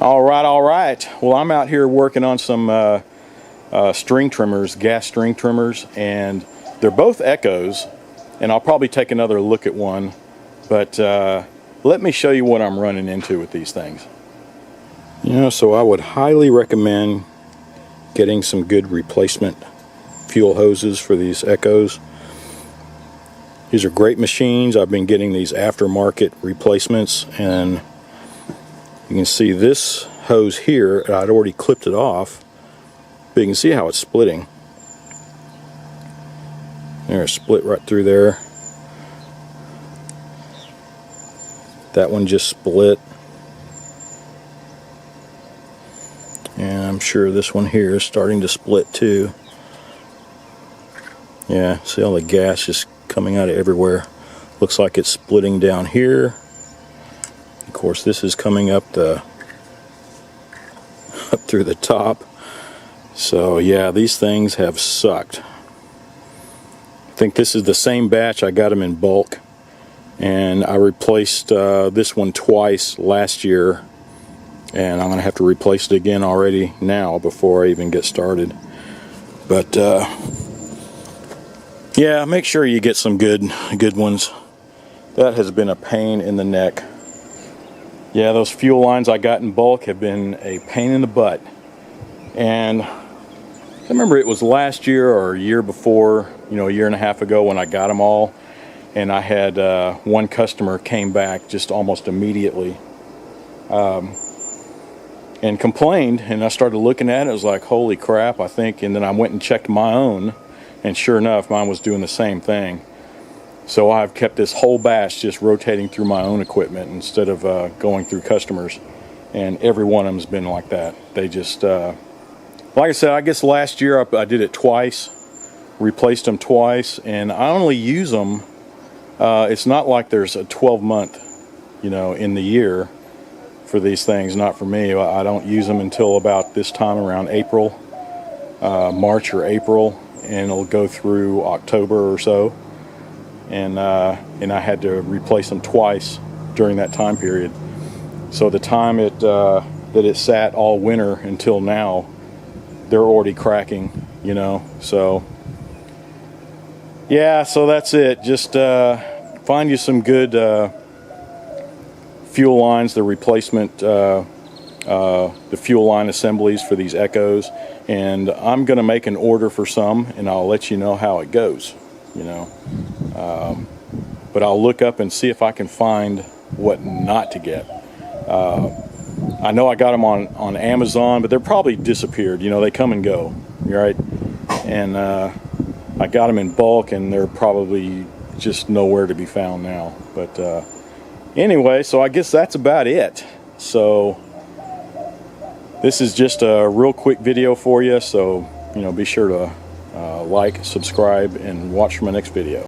All right. Well, I'm out here working on some string trimmers, gas string trimmers, and they're both Echoes, and I'll probably take another look at one, but let me show you what I'm running into with these things. So I would highly recommend getting some good replacement fuel hoses for these Echoes. These are great machines. I've been getting these aftermarket replacements, and you can see this hose here, I'd already clipped it off, but you can see how it's splitting. There's a split right through there. That one just split. And I'm sure this one here is starting to split too. Yeah, see all the gas just coming out of everywhere. Looks like it's splitting down here. Of course, this is coming up through the top. So yeah, these things have sucked. I think this is the same batch. I got them in bulk, and I replaced this one twice last year, and I'm gonna have to replace it again already now before I even get started. But yeah, make sure you get some good ones. That has been a pain in the neck. Yeah, those fuel lines I got in bulk have been a pain in the butt. And I remember it was last year or a year before, a year and a half ago, when I got them all, and I had one customer came back just almost immediately and complained, and I started looking at it. It was like, holy crap, I think. And then I went and checked my own, and sure enough, mine was doing the same thing. So I've kept this whole batch just rotating through my own equipment instead of going through customers, and every one of them's been like that. They just like I said, I guess last year I did it twice, replaced them twice, and I only use them, it's not like there's a 12-month in the year for these things. Not for me. I don't use them until about this time around April, March or April, and it'll go through October or so. And I had to replace them twice during that time period. So the time that it sat all winter until now, they're already cracking, so yeah, so that's it. Just find you some good fuel lines, the replacement the fuel line assemblies for these Echoes, and I'm gonna make an order for some, and I'll let you know how it goes. But I'll look up and see if I can find what not to get. I know I got them on Amazon, but they're probably disappeared. They come and go, right? And I got them in bulk, and they're probably just nowhere to be found now. But anyway, so I guess that's about it. So this is just a real quick video for you. So be sure to like, subscribe, and watch for my next video.